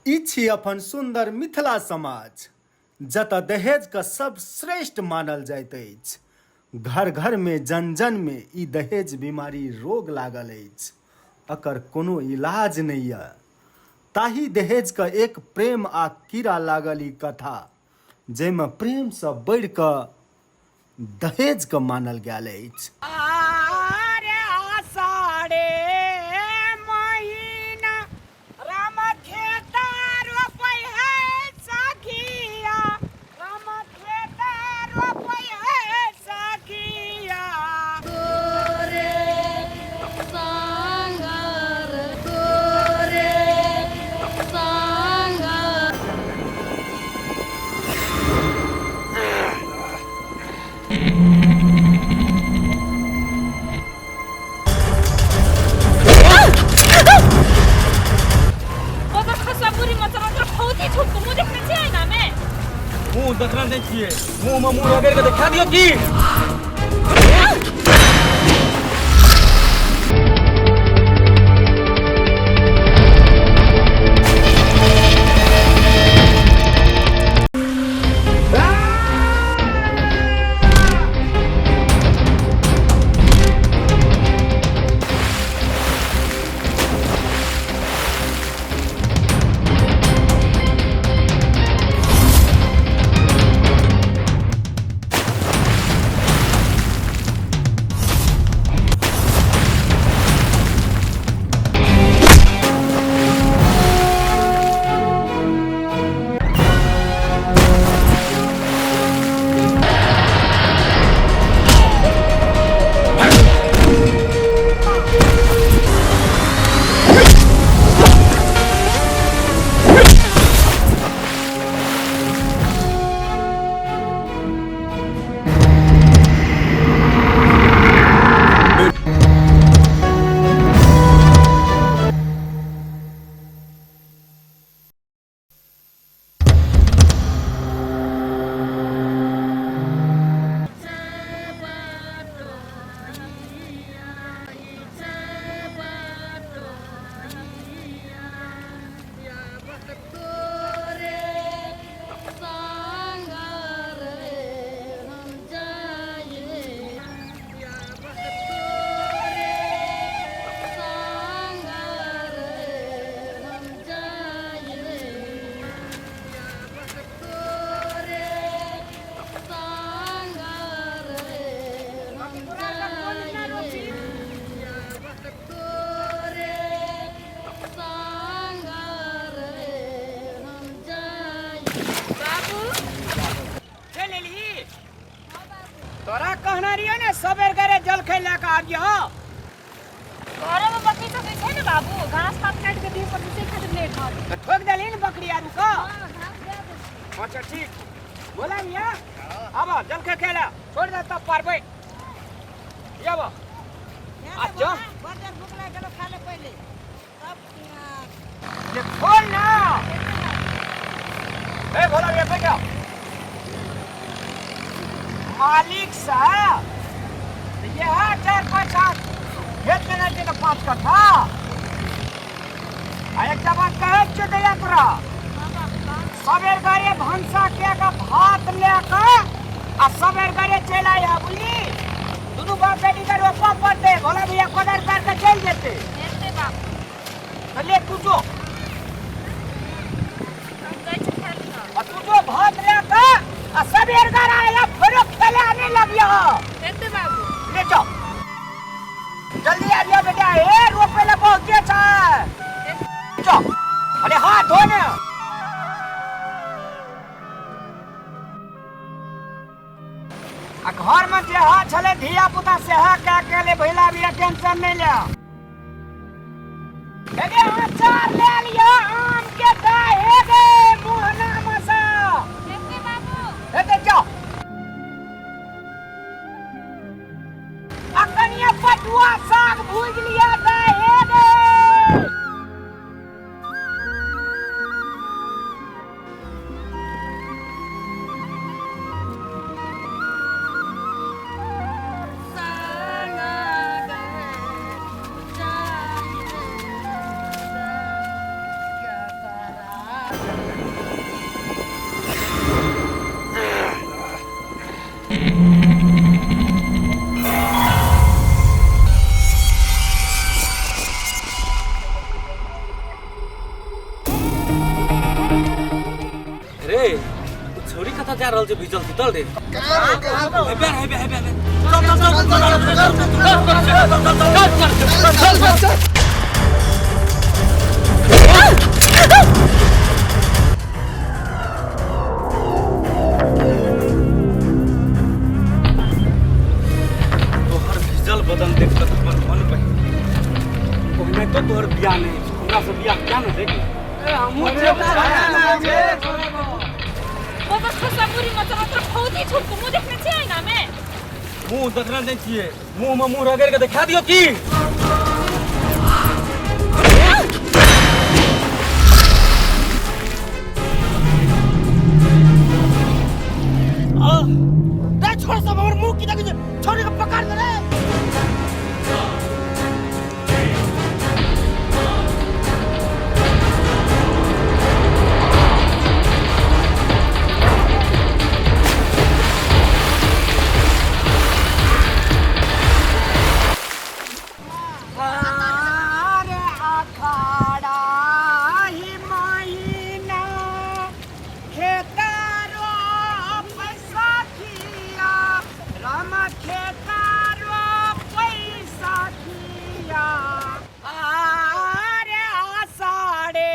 ई छी अपन सुंदर मिथिला समाज जतऽ दहेज के सब श्रेष्ठ मानल जाइत अछि। घर घर में जन जन में ई दहेज बीमारी रोग लागल अछि, एकर कोनो इलाज नहीं है। ताही दहेज के एक प्रेम आ कीड़ा लागल ई कथा जैमे प्रेम से बढ़ि कऽ दहेज के मानल गेल अछि। मुंह देखना नहीं चाहिए, मुंह में मुंह लगा के दिखा दियो की। तोरा कहना रहियो ने सबेर करे जल खे लेके आ गयो। घरे में बकरी सब छै ने बाबू, घास पात काट के दिए पर दूसरे खातिर लेट हो। ठोक देली ने बकरी आरू को। हां घास दे दे। अच्छा ठीक बोला मिया अब जल खे खेला छोड़ दे तब पारबे ये अब अच्छा बर्गर भूख लागल खा ले पहले तब ये खोल ना ए बोला ये पे क्या मालिक साहब ये है 4-5 खेत में नहीं तो 5 कट्ठा एक जबान कहे चो दिया तोरा सबेर गारे भंसा के का भात लेके आ सबेर गारे चला या बुली दुनु बाप बेटी का रोपा पर दे भोला भैया कोदर कर के चल जेते एते बाप चले तू जो हम गए छ खेल ना तू जो भात लेके आ सबेर गारा या फिर खेले आने लगियो एते बाबू ले जाओ जल्दी आ जाओ बेटा ए रोपे ले पहुंचे छ जाओ अरे हाथ धो ना आ घर में जे हा छले धिया पुता से हा के ले भइला भी टेंशन नहीं ले एगे अचार ले लियो आम के दाहे गे मुहना मसा एते बाबू एते जाओ अकनिया पटुआ साग भूज लिया दाहे गे रे छोरी कता जा रहल छै भिजल सुतल रे हेबे चल तोहर भिजल बदन देख के हमर मन बहि ओहने तो तोहर बियाह नहीं हमरा से बियाह क्या न देख बाबा खसा पूरी मतलब मात्र खौदी छुप को मुंह देखने से आईना में मुंह देखना नहीं चाहिए मुंह में मुंह रगड़ के दिखा दियो की छोड़ सब और मुंह की देखिए छोरे को पकड़ दे रे अरे अखाड़ा ही महीना खेतारो पैसा किया राम खेतारो पैसा किया अरे आषाढ़े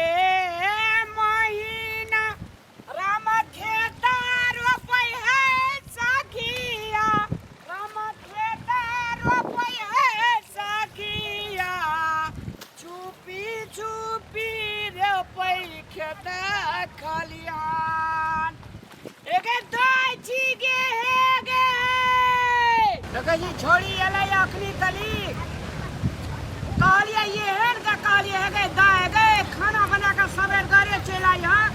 महीना राम खेतारो पैसा किया राम खेतारो पैसा किया चुपी चुपी रे पै खेत खलियान एके दाची गे हेगे लगे जी छोड़ी एले अखनी तली कालिया ये हेन का कालिया हेगे दाए गए खाना बना कर सवेर घरे चला यहाँ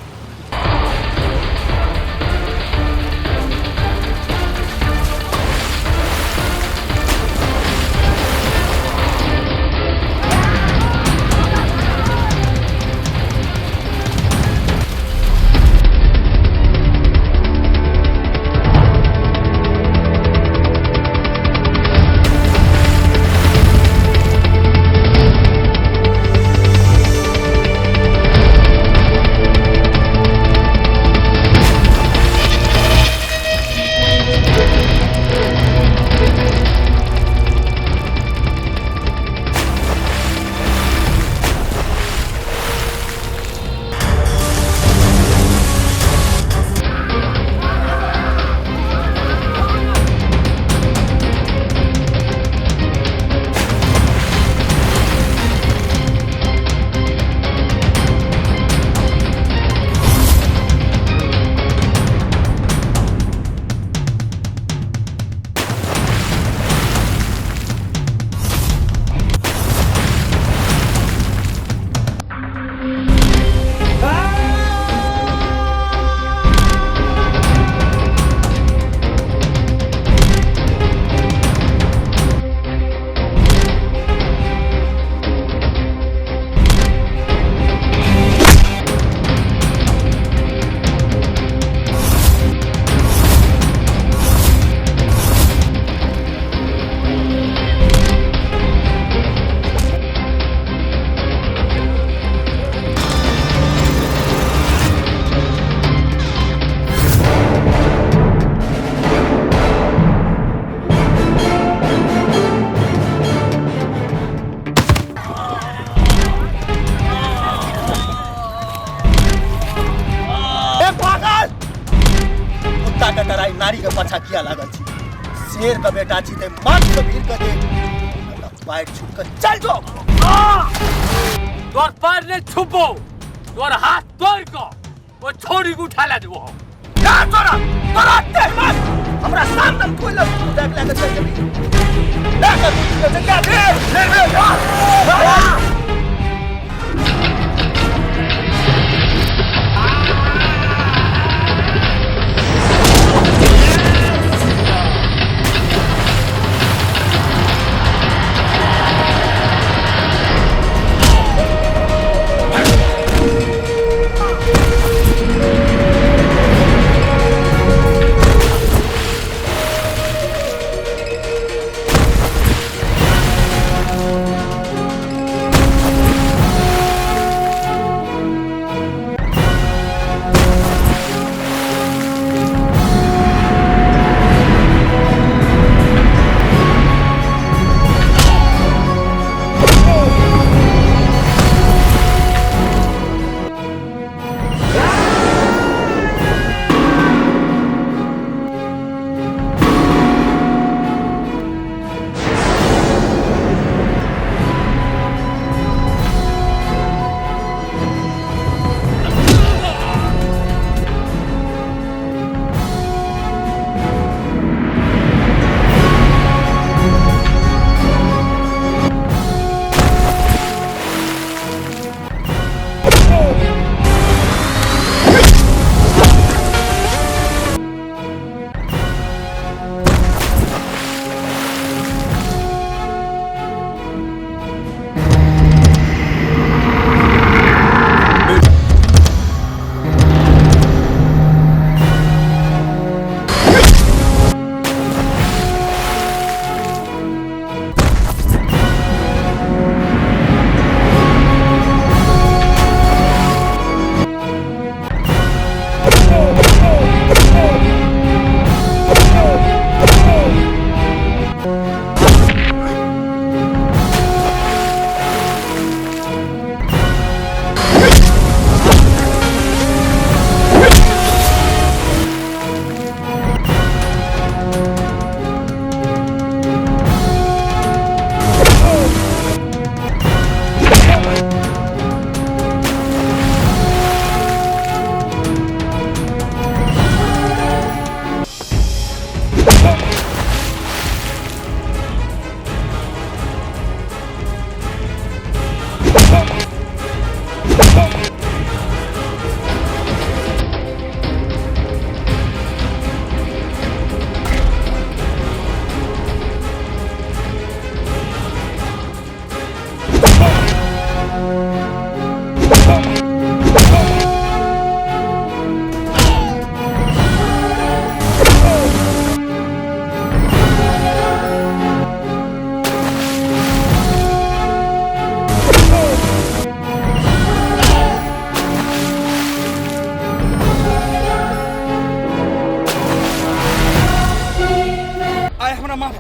नारी के पाछा किया लागल छी शेर का बेटा छी ते माथ पे भीड़ के दे पैर छूट कर चल जो तोर पैर ने छुपो तोर हाथ तोड़ को वो छोरी को उठा ले देबो का तोरा ते मत हमरा सामने कोई लग देख ले के चल जेबी लेकर जगह दे ले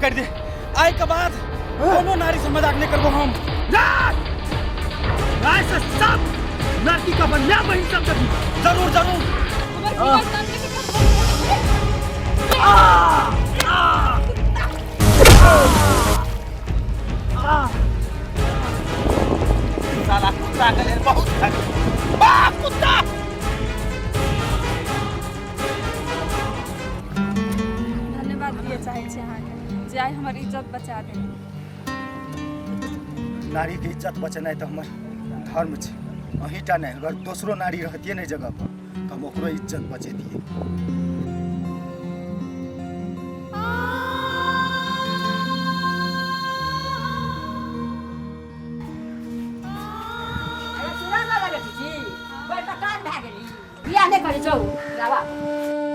कर दे आई के बाद कोनो नारी से मजाक नहीं करबो हम ऐसे सब लड़की का बन्या वही सब कभी जरूर जरूर हमारे जीवन जानने के साला कुत्ता के लेल बहुत कुत्ता धन्यवाद दिए चाहे छी अहाँके जे आइ हमर इज्जत बचा देली नारी के इज्जत बचनाइ तो हमर धर्म छै अहीटा नहीं अगर दूसरो नारी रहतिए नहीं जगह पर तो हम ओकरो इज्जत बचेतिए बियाह नहीं करे जाऊ